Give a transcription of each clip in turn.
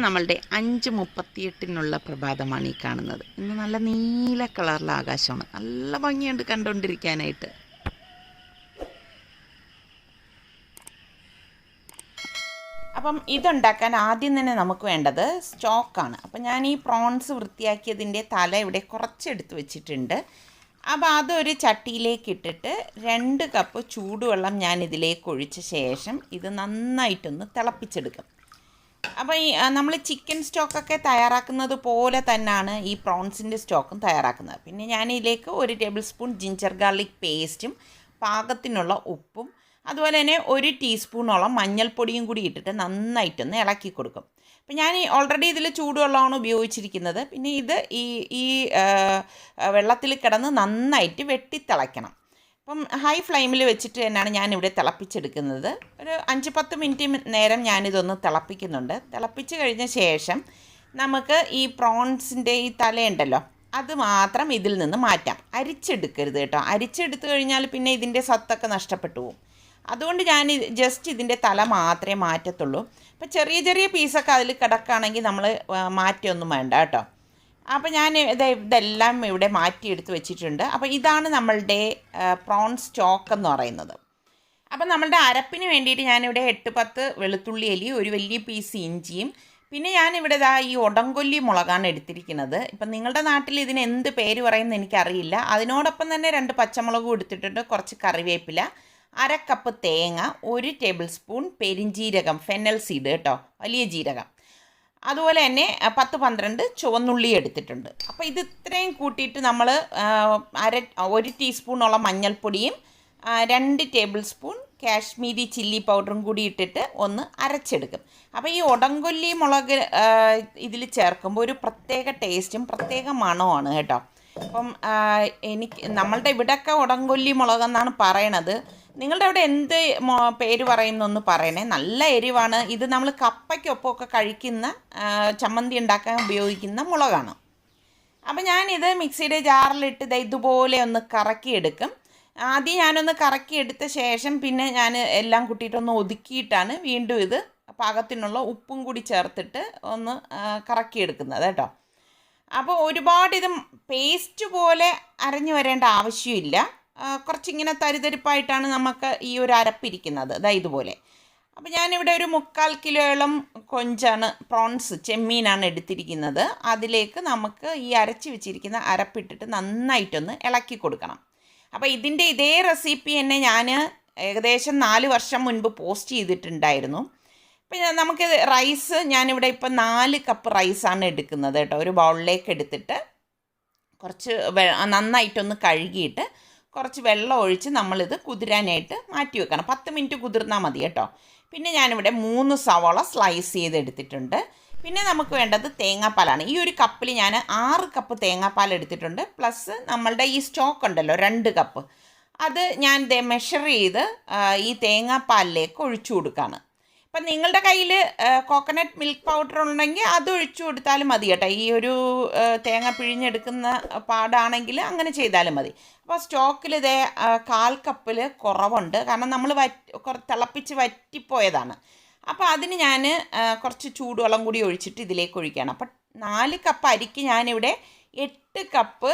നമ്മളുടെ 5:38 പ്രഭാതമാണ് ഈ കാണുന്നത്. ഇന്ന് നല്ല നീല കളറിലെ ആകാശമാണ്. നല്ല ഭംഗിയുണ്ട് കണ്ടുകൊണ്ടിരിക്കാനായിട്ട്. അപ്പം ഇതുണ്ടാക്കാൻ ആദ്യം തന്നെ നമുക്ക് വേണ്ടത് സ്റ്റോക്കാണ്. അപ്പം ഞാൻ ഈ പ്രോൺസ് വൃത്തിയാക്കിയതിൻ്റെ തല ഇവിടെ കുറച്ചെടുത്ത് വെച്ചിട്ടുണ്ട്. അപ്പോൾ അതൊരു ചട്ടിയിലേക്ക് ഇട്ടിട്ട് 2 കപ്പ് ചൂടുവെള്ളം ഞാൻ ഇതിലേക്ക് ഒഴിച്ച ശേഷം ഇത് നന്നായിട്ടൊന്ന് തിളപ്പിച്ചെടുക്കും. അപ്പോൾ ഈ നമ്മൾ ചിക്കൻ സ്റ്റോക്കൊക്കെ തയ്യാറാക്കുന്നത് പോലെ തന്നെയാണ് ഈ പ്രോൺസിൻ്റെ സ്റ്റോക്കും തയ്യാറാക്കുന്നത്. പിന്നെ ഞാൻ ഇതിലേക്ക് 1 ടേബിൾ സ്പൂൺ ജിഞ്ചർ ഗാർലിക് പേസ്റ്റും പാകത്തിനുള്ള ഉപ്പും അതുപോലെ തന്നെ 1 ടീസ്പൂണോളം മഞ്ഞൾപ്പൊടിയും കൂടി ഇട്ടിട്ട് നന്നായിട്ടൊന്ന് ഇളക്കി കൊടുക്കും. അപ്പം ഞാൻ ഓൾറെഡി ഇതിൽ ചൂടുവെള്ളമാണ് ഉപയോഗിച്ചിരിക്കുന്നത്. പിന്നെ ഇത് ഈ വെള്ളത്തിൽ കിടന്ന് നന്നായിട്ട് വെട്ടിത്തിളയ്ക്കണം. അപ്പം ഹൈ ഫ്ലെയിമിൽ വെച്ചിട്ട് തന്നെയാണ് ഞാനിവിടെ തിളപ്പിച്ചെടുക്കുന്നത്. ഒരു 5-10 മിനിറ്റ് നേരം ഞാനിതൊന്ന് തിളപ്പിക്കുന്നുണ്ട്. തിളപ്പിച്ച് കഴിഞ്ഞ ശേഷം നമുക്ക് ഈ പ്രോൺസിൻ്റെ ഈ തലയുണ്ടല്ലോ അത് മാത്രം ഇതിൽ നിന്ന് മാറ്റാം. അരിച്ചെടുക്കരുത് കേട്ടോ. അരിച്ചെടുത്തു കഴിഞ്ഞാൽ പിന്നെ ഇതിൻ്റെ സത്തൊക്കെ നഷ്ടപ്പെട്ടു പോകും. അതുകൊണ്ട് ഞാൻ ജസ്റ്റ് ഇതിൻ്റെ തല മാത്രമേ മാറ്റത്തുള്ളൂ. അപ്പോൾ ചെറിയ ചെറിയ പീസൊക്കെ അതിൽ കിടക്കുകയാണെങ്കിൽ നമ്മൾ മാറ്റമൊന്നും വേണ്ട കേട്ടോ. അപ്പോൾ ഞാൻ ഇതെല്ലാം ഇവിടെ മാറ്റിയെടുത്ത് വെച്ചിട്ടുണ്ട്. അപ്പോൾ ഇതാണ് നമ്മളുടെ പ്രോൺ സ്റ്റോക്ക് എന്ന് പറയുന്നത്. അപ്പോൾ നമ്മളുടെ അരപ്പിന് വേണ്ടിയിട്ട് ഞാനിവിടെ 8-10 വെളുത്തുള്ളി അല്ലി, ഒരു വലിയ പീസ് ഇഞ്ചിയും, പിന്നെ ഞാനിവിടെ ഈ ഉടംകൊല്ലി മുളകാണ് എടുത്തിരിക്കുന്നത്. ഇപ്പം നിങ്ങളുടെ നാട്ടിൽ ഇതിന് എന്ത് പേര് പറയുന്നത് എനിക്കറിയില്ല. അതിനോടൊപ്പം തന്നെ 2 പച്ചമുളകും എടുത്തിട്ടുണ്ട്, കുറച്ച് കറിവേപ്പില, 1/2 കപ്പ് തേങ്ങ, 1 ടേബിൾ സ്പൂൺ പെരിഞ്ജീരകം, ഫെന്നൽ സീഡ് കേട്ടോ, വലിയ ജീരകം, അതുപോലെ തന്നെ 10-12 ചുവന്നുള്ളി എടുത്തിട്ടുണ്ട്. അപ്പോൾ ഇത് ഇത്രയും കൂട്ടിയിട്ട് നമ്മൾ 1 ടീസ്പൂണോളം മഞ്ഞൾപ്പൊടിയും 2 ടേബിൾ സ്പൂൺ കാശ്മീരി ചില്ലി പൗഡറും കൂടി ഇട്ടിട്ട് ഒന്ന് അരച്ചെടുക്കും. അപ്പോൾ ഈ ഉടംകൊല്ലി മുളക് ഇതിൽ ചേർക്കുമ്പോൾ ഒരു പ്രത്യേക ടേസ്റ്റും പ്രത്യേക മണമാണ് കേട്ടോ. അപ്പം നമ്മളുടെ ഇവിടെയൊക്കെ ഉടംകൊല്ലി മുളകെന്നാണ് പറയണത്. നിങ്ങളുടെ അവിടെ എന്ത് പേര് പറയുന്നൊന്ന് പറയണേ. നല്ല എരിവാണ്. ഇത് നമ്മൾ കപ്പയ്ക്കൊപ്പമൊക്കെ കഴിക്കുന്ന ചമ്മന്തി ഉണ്ടാക്കാൻ ഉപയോഗിക്കുന്ന മുളകാണ്. അപ്പോൾ ഞാനിത് മിക്സിയുടെ ജാറിലിട്ട് ഇതുപോലെ ഒന്ന് കറക്കിയെടുക്കും. ആദ്യം ഞാനൊന്ന് കറക്കിയെടുത്ത ശേഷം പിന്നെ ഞാൻ എല്ലാം കൂട്ടിയിട്ടൊന്ന് ഒതുക്കിയിട്ടാണ് വീണ്ടും ഇത് പാകത്തിനുള്ള ഉപ്പും കൂടി ചേർത്തിട്ട് ഒന്ന് കറക്കിയെടുക്കുന്നത് കേട്ടോ. അപ്പോൾ ഒരുപാട് ഇത് പേസ്റ്റ് പോലെ അരഞ്ഞു വരേണ്ട ആവശ്യമില്ല. കുറച്ചിങ്ങനെ തരിതരിപ്പായിട്ടാണ് നമുക്ക് ഈ ഒരു അരപ്പിരിക്കുന്നത്, ഇതുപോലെ. അപ്പോൾ ഞാനിവിടെ ഒരു 3/4 കിലോയോളം കൊഞ്ചാണ്, പ്രോൺസ് ചെമ്മീനാണ് എടുത്തിരിക്കുന്നത്. അതിലേക്ക് നമുക്ക് ഈ അരച്ച് വെച്ചിരിക്കുന്ന അരപ്പിട്ടിട്ട് നന്നായിട്ടൊന്ന് ഇളക്കി കൊടുക്കണം. അപ്പോൾ ഇതിൻ്റെ ഇതേ റെസിപ്പി തന്നെ ഞാൻ ഏകദേശം 4 വർഷം മുൻപ് പോസ്റ്റ് ചെയ്തിട്ടുണ്ടായിരുന്നു. അപ്പോൾ നമുക്ക് റൈസ് ഞാനിവിടെ ഇപ്പം 4 കപ്പ് റൈസാണ് എടുക്കുന്നത് കേട്ടോ. ഒരു ബൗളിലേക്ക് എടുത്തിട്ട് കുറച്ച് നന്നായിട്ടൊന്ന് കഴുകിയിട്ട് കുറച്ച് വെള്ളം ഒഴിച്ച് നമ്മളിത് കുതിരാനായിട്ട് മാറ്റി വെക്കണം. 10 മിനിറ്റ് കുതിർന്നാൽ മതി കേട്ടോ. പിന്നെ ഞാനിവിടെ 3 സവാള സ്ലൈസ് ചെയ്തെടുത്തിട്ടുണ്ട്. പിന്നെ നമുക്ക് വേണ്ടത് തേങ്ങാപ്പാലാണ്. ഈ ഒരു കപ്പിൽ ഞാൻ 6 കപ്പ് തേങ്ങാപ്പാൽ എടുത്തിട്ടുണ്ട്. പ്ലസ് നമ്മളുടെ ഈ സ്റ്റോക്ക് ഉണ്ടല്ലോ 2 കപ്പ്, അത് ഞാൻ മെഷർ ചെയ്ത് ഈ തേങ്ങാപ്പാലിലേക്ക് ഒഴിച്ചു കൊടുക്കുകയാണ്. അപ്പം നിങ്ങളുടെ കയ്യിൽ കോക്കനട്ട് മിൽക്ക് പൗഡർ ഉണ്ടെങ്കിൽ അത് ഒഴിച്ചു കൊടുത്താലും മതി കേട്ടോ. ഈ ഒരു തേങ്ങ പിഴിഞ്ഞെടുക്കുന്ന പാടാണെങ്കിൽ അങ്ങനെ ചെയ്താലും മതി. അപ്പോൾ സ്റ്റോക്കിൽ 1/4 കപ്പിൽ കുറവുണ്ട്, കാരണം നമ്മൾ തിളപ്പിച്ച് വറ്റിപ്പോയതാണ്. അപ്പോൾ അതിന് ഞാൻ കുറച്ച് ചൂടുവെള്ളം കൂടി ഒഴിച്ചിട്ട് ഇതിലേക്ക് ഒഴിക്കുകയാണ്. അപ്പം 4 കപ്പ് അരിക്ക് ഞാനിവിടെ 8 കപ്പ്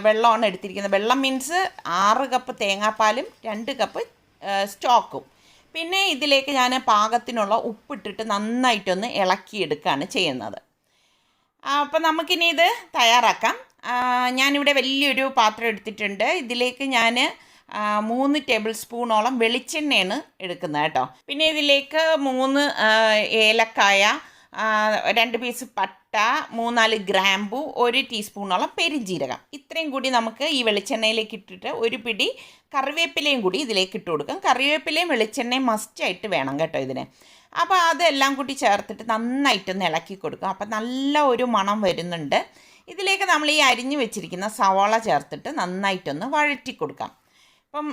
വെള്ളമാണ് എടുത്തിരിക്കുന്നത്. വെള്ളം മീൻസ് 6 കപ്പ് തേങ്ങാപ്പാലും 2 കപ്പ് സ്റ്റോക്കും. പിന്നെ ഇതിലേക്ക് ഞാൻ പാകത്തിനുള്ള ഉപ്പിട്ടിട്ട് നന്നായിട്ടൊന്ന് ഇളക്കിയെടുക്കുകയാണ് ചെയ്യുന്നത്. അപ്പോൾ നമുക്കിനി ഇത് തയ്യാറാക്കാം. ഞാനിവിടെ വലിയൊരു പാത്രം എടുത്തിട്ടുണ്ട്. ഇതിലേക്ക് ഞാൻ 3 ടേബിൾ സ്പൂണോളം വെളിച്ചെണ്ണയാണ് എടുക്കുന്നത് കേട്ടോ. പിന്നെ ഇതിലേക്ക് 3 ഏലക്കായ, 2 പീസ് പട്ട, 3-4 ഗ്രാമ്പു, 1 ടീസ്പൂണോളം പെരിഞ്ജീരകം, ഇത്രയും കൂടി നമുക്ക് ഈ വെളിച്ചെണ്ണയിലേക്ക് ഇട്ടിട്ട് ഒരു പിടി കറിവേപ്പിലയും കൂടി ഇതിലേക്ക് ഇട്ട് കൊടുക്കും. കറിവേപ്പിലയും വെളിച്ചെണ്ണയും മസ്റ്റായിട്ട് വേണം കേട്ടോ ഇതിന്. അപ്പോൾ അതെല്ലാം കൂടി ചേർത്തിട്ട് നന്നായിട്ടൊന്ന് ഇളക്കി കൊടുക്കും. അപ്പോൾ നല്ല ഒരു മണം വരുന്നുണ്ട്. ഇതിലേക്ക് നമ്മൾ ഈ അരിഞ്ഞു വെച്ചിരിക്കുന്ന സവാള ചേർത്തിട്ട് നന്നായിട്ടൊന്ന് വഴറ്റി കൊടുക്കാം. അപ്പം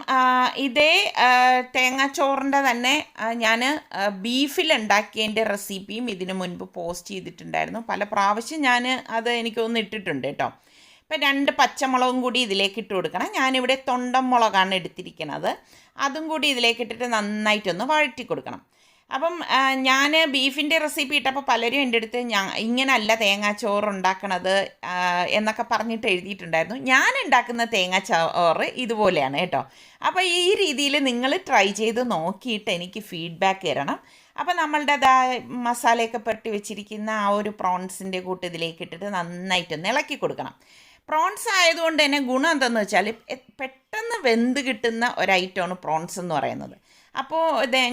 ഇതേ തേങ്ങാച്ചോറിൻ്റെ തന്നെ ഞാൻ ബീഫിലുണ്ടാക്കിയതിൻ്റെ റെസിപ്പിയും ഇതിനു മുൻപ് പോസ്റ്റ് ചെയ്തിട്ടുണ്ടായിരുന്നു. പല പ്രാവശ്യം ഞാൻ അത് എനിക്കൊന്ന് ഇട്ടിട്ടുണ്ട് കേട്ടോ. ഇപ്പം 2 പച്ചമുളകും കൂടി ഇതിലേക്ക് ഇട്ട് കൊടുക്കണം. ഞാനിവിടെ തൊണ്ടൻ മുളകാണ് എടുത്തിരിക്കുന്നത്. അതും കൂടി ഇതിലേക്ക് ഇട്ടിട്ട് നന്നായിട്ടൊന്ന് വഴറ്റി കൊടുക്കണം. അപ്പം ഞാൻ ബീഫിൻ്റെ റെസിപ്പി ഇട്ടപ്പോൾ പലരും എൻ്റെ അടുത്ത് ഇങ്ങനല്ല തേങ്ങാച്ചോറ് ഉണ്ടാക്കണത് എന്നൊക്കെ പറഞ്ഞിട്ട് എഴുതിയിട്ടുണ്ടായിരുന്നു. ഞാൻ ഉണ്ടാക്കുന്ന തേങ്ങാച്ചോറ് ഇതുപോലെയാണ് കേട്ടോ. അപ്പോൾ ഈ രീതിയിൽ നിങ്ങൾ ട്രൈ ചെയ്ത് നോക്കിയിട്ട് എനിക്ക് ഫീഡ്ബാക്ക് തരണം. അപ്പോൾ നമ്മളുടെ മസാലയൊക്കെ പുരട്ടി വെച്ചിരിക്കുന്ന ആ ഒരു പ്രോൺസിൻ്റെ കൂട്ട് ഇതിലേക്ക് ഇട്ടിട്ട് നന്നായിട്ടൊന്ന് ഇളക്കി കൊടുക്കണം. പ്രോൺസ് ആയതുകൊണ്ട് തന്നെ ഗുണം എന്താണെന്ന് വെച്ചാൽ പെട്ടെന്ന് വെന്ത് കിട്ടുന്ന ഒരു ഐറ്റമാണ് പ്രോൺസ് എന്ന് പറയുന്നത്. അപ്പോൾ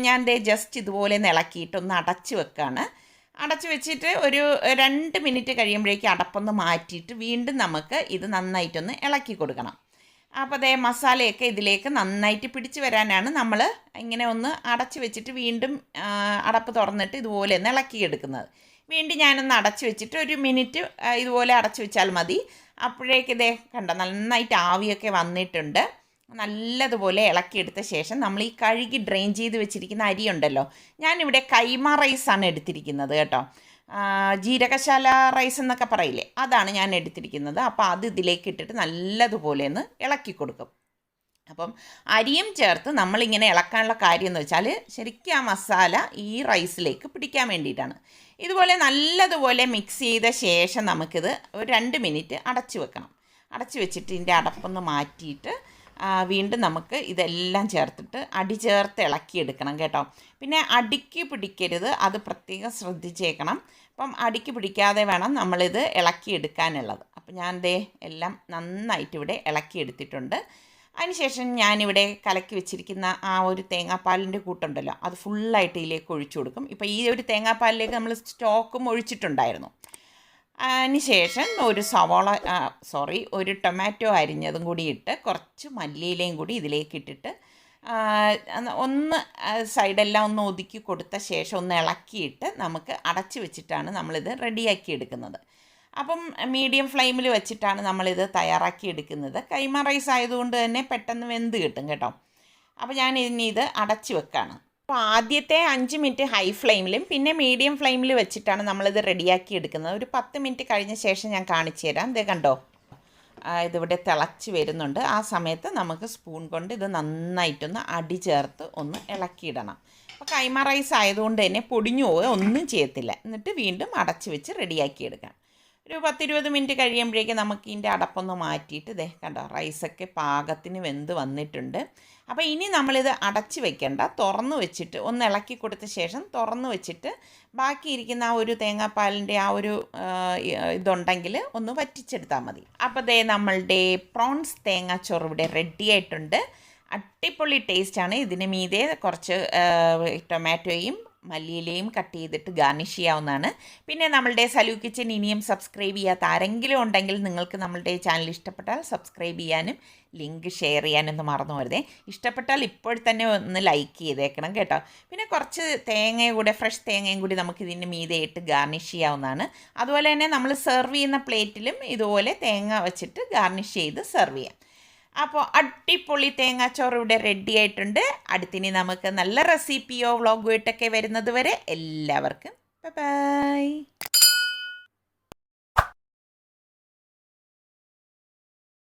ഞാൻ ജസ്റ്റ് ഇതുപോലെ ഇളക്കിയിട്ടൊന്ന് അടച്ച് വെക്കുകയാണ്. അടച്ച് വെച്ചിട്ട് ഒരു 2 മിനിറ്റ് കഴിയുമ്പോഴേക്കും അടപ്പൊന്ന് മാറ്റിയിട്ട് വീണ്ടും നമുക്ക് ഇത് നന്നായിട്ടൊന്ന് ഇളക്കി കൊടുക്കണം. അപ്പോൾ മസാലയൊക്കെ ഇതിലേക്ക് നന്നായിട്ട് പിടിച്ച് വരാനാണ് നമ്മൾ ഇങ്ങനെ ഒന്ന് അടച്ച് വെച്ചിട്ട് വീണ്ടും അടപ്പ് തുറന്നിട്ട് ഇതുപോലെ ഒന്ന് ഇളക്കിയെടുക്കുന്നത്. വീണ്ടും ഞാനൊന്ന് അടച്ച് വെച്ചിട്ട് 1 മിനിറ്റ് ഇതുപോലെ അടച്ച് വെച്ചാൽ മതി. അപ്പോഴേക്ക് കണ്ടോ നന്നായിട്ട് ആവിയൊക്കെ വന്നിട്ടുണ്ട്. നല്ലതുപോലെ ഇളക്കിയെടുത്ത ശേഷം നമ്മൾ ഈ കഴുകി ഡ്രെയിൻ ചെയ്ത് വെച്ചിരിക്കുന്ന അരി ഉണ്ടല്ലോ, ഞാനിവിടെ കൈമ റൈസാണ് എടുത്തിരിക്കുന്നത് കേട്ടോ. ജീരകശാല റൈസ് എന്നൊക്കെ പറയില്ലേ, അതാണ് ഞാൻ എടുത്തിരിക്കുന്നത്. അപ്പോൾ അത് ഇതിലേക്ക് ഇട്ടിട്ട് നല്ലതുപോലെ ഒന്ന് ഇളക്കി കൊടുക്കും. അപ്പം അരിയും ചേർത്ത് നമ്മളിങ്ങനെ ഇളക്കാനുള്ള കാര്യം എന്ന് വെച്ചാൽ ശരിക്കും ആ മസാല ഈ റൈസിലേക്ക് പിടിക്കാൻ വേണ്ടിയിട്ടാണ്. ഇതുപോലെ നല്ലതുപോലെ മിക്സ് ചെയ്ത ശേഷം നമുക്കിത് ഒരു 2 മിനിറ്റ് അടച്ച് വെക്കണം. അടച്ച് വെച്ചിട്ട് ഇതിൻ്റെ അടപ്പൊന്ന് മാറ്റിയിട്ട് വീണ്ടും നമുക്ക് ഇതെല്ലാം ചേർത്തിട്ട് അടി ചേർത്ത് ഇളക്കിയെടുക്കണം കേട്ടോ. പിന്നെ അടിക്ക് പിടിക്കരുത്, അത് പ്രത്യേകം ശ്രദ്ധിച്ചേക്കണം. അപ്പം അടിക്ക് പിടിക്കാതെ വേണം നമ്മളിത് ഇളക്കിയെടുക്കാനുള്ളത്. അപ്പം ഞാൻ എല്ലാം നന്നായിട്ട് ഇവിടെ ഇളക്കിയെടുത്തിട്ടുണ്ട്. അതിനുശേഷം ഞാനിവിടെ കലക്കി വെച്ചിരിക്കുന്ന ആ ഒരു തേങ്ങാപ്പാലിൻ്റെ കൂട്ടുണ്ടല്ലോ, അത് ഫുള്ളായിട്ട് ഇതിലേക്ക് ഒഴിച്ചു കൊടുക്കും. ഇപ്പോൾ ഈ ഒരു തേങ്ങാപ്പാലിലേക്ക് നമ്മൾ സ്റ്റോക്കും ഒഴിച്ചിട്ടുണ്ടായിരുന്നു. അതിനുശേഷം ഒരു ടൊമാറ്റോ അരിഞ്ഞതും കൂടി ഇട്ട് കുറച്ച് മല്ലിയിലയും കൂടി ഇതിലേക്ക് ഇട്ടിട്ട് ഒന്ന് സൈഡെല്ലാം ഒന്ന് ഒതുക്കി കൊടുത്ത ശേഷം ഒന്ന് ഇളക്കിയിട്ട് നമുക്ക് അടച്ച് വെച്ചിട്ടാണ് നമ്മളിത് റെഡിയാക്കി എടുക്കുന്നത്. അപ്പം മീഡിയം ഫ്ലെയിമിൽ വെച്ചിട്ടാണ് നമ്മളിത് തയ്യാറാക്കി എടുക്കുന്നത്. കൈമ റൈസ് ആയതുകൊണ്ട് തന്നെ പെട്ടെന്ന് വെന്ത് കിട്ടും കേട്ടോ. അപ്പോൾ ഞാൻ ഇത് അടച്ച് വെക്കുകയാണ്. അപ്പോൾ ആദ്യത്തെ 5 മിനിറ്റ് ഹൈ ഫ്ലെയിമിലും പിന്നെ മീഡിയം ഫ്ലെയിമിൽ വെച്ചിട്ടാണ് നമ്മളിത് റെഡിയാക്കി എടുക്കുന്നത്. ഒരു 10 മിനിറ്റ് കഴിഞ്ഞ ശേഷം ഞാൻ കാണിച്ചു തരാം. കണ്ടോ, ഇതിവിടെ തിളച്ച് വരുന്നുണ്ട്. ആ സമയത്ത് നമുക്ക് സ്പൂൺ കൊണ്ട് ഇത് നന്നായിട്ടൊന്ന് അടി ചേർത്ത് ഒന്ന് ഇളക്കിയിടണം. അപ്പോൾ കൈമ റൈസ് ആയതുകൊണ്ട് തന്നെ പൊടിഞ്ഞു പോവുക ഒന്നും ചെയ്യത്തില്ല. എന്നിട്ട് വീണ്ടും അടച്ച് വെച്ച് റെഡിയാക്കി എടുക്കാം. ഒരു 10-20 മിനിറ്റ് കഴിയുമ്പോഴേക്കും നമുക്ക് ഇതിൻ്റെ അടപ്പൊന്ന് മാറ്റിയിട്ട് കണ്ടോ റൈസൊക്കെ പാകത്തിന് വെന്ത് വന്നിട്ടുണ്ട്. അപ്പോൾ ഇനി നമ്മളിത് അടച്ച് വെക്കേണ്ട, തുറന്ന് വെച്ചിട്ട് ഒന്ന് ഇളക്കി കൊടുത്ത ശേഷം തുറന്ന് വെച്ചിട്ട് ബാക്കിയിരിക്കുന്ന ആ ഒരു തേങ്ങാപ്പാലിൻ്റെ ആ ഒരു ഇതുണ്ടെങ്കിൽ ഒന്ന് വറ്റിച്ചെടുത്താൽ മതി. അപ്പോൾ നമ്മളുടെ പ്രോൺസ് തേങ്ങാച്ചോറ് ഇവിടെ റെഡി ആയിട്ടുണ്ട്. അടിപൊളി ടേസ്റ്റാണ്. ഇതിന് മീതെ കുറച്ച് ടൊമാറ്റോയും മല്ലിയിലയും കട്ട് ചെയ്തിട്ട് ഗാർണിഷ് ചെയ്യാവുന്നതാണ്. പിന്നെ നമ്മളുടെ സലു കിച്ചൻ ഇനിയും സബ്സ്ക്രൈബ് ചെയ്യാത്ത ആരെങ്കിലും ഉണ്ടെങ്കിൽ നിങ്ങൾക്ക് നമ്മളുടെ ചാനൽ ഇഷ്ടപ്പെട്ടാൽ സബ്സ്ക്രൈബ് ചെയ്യാനും ലിങ്ക് ഷെയർ ചെയ്യാനൊന്നും മറന്നു പോരുതേ. ഇഷ്ടപ്പെട്ടാൽ ഇപ്പോൾ തന്നെ ഒന്ന് ലൈക്ക് ചെയ്തേക്കണം കേട്ടോ. പിന്നെ കുറച്ച് ഫ്രഷ് തേങ്ങയും കൂടി നമുക്ക് ഇതിന് മീതെയിട്ട് ഗാർണിഷ് ചെയ്യാവുന്നതാണ്. അതുപോലെ തന്നെ നമ്മൾ സെർവ് ചെയ്യുന്ന പ്ലേറ്റിലും ഇതുപോലെ തേങ്ങ വെച്ചിട്ട് ഗാർണിഷ് ചെയ്ത് സെർവ് ചെയ്യാം. അപ്പോൾ അടിപൊളി തേങ്ങാച്ചോറ് ഇവിടെ റെഡി ആയിട്ടുണ്ട്. അടുത്തിനി നമുക്ക് നല്ല റെസിപ്പിയോ വ്ളോഗോ ഇട്ടൊക്കെ വരുന്നത് വരെ എല്ലാവർക്കും ബൈ.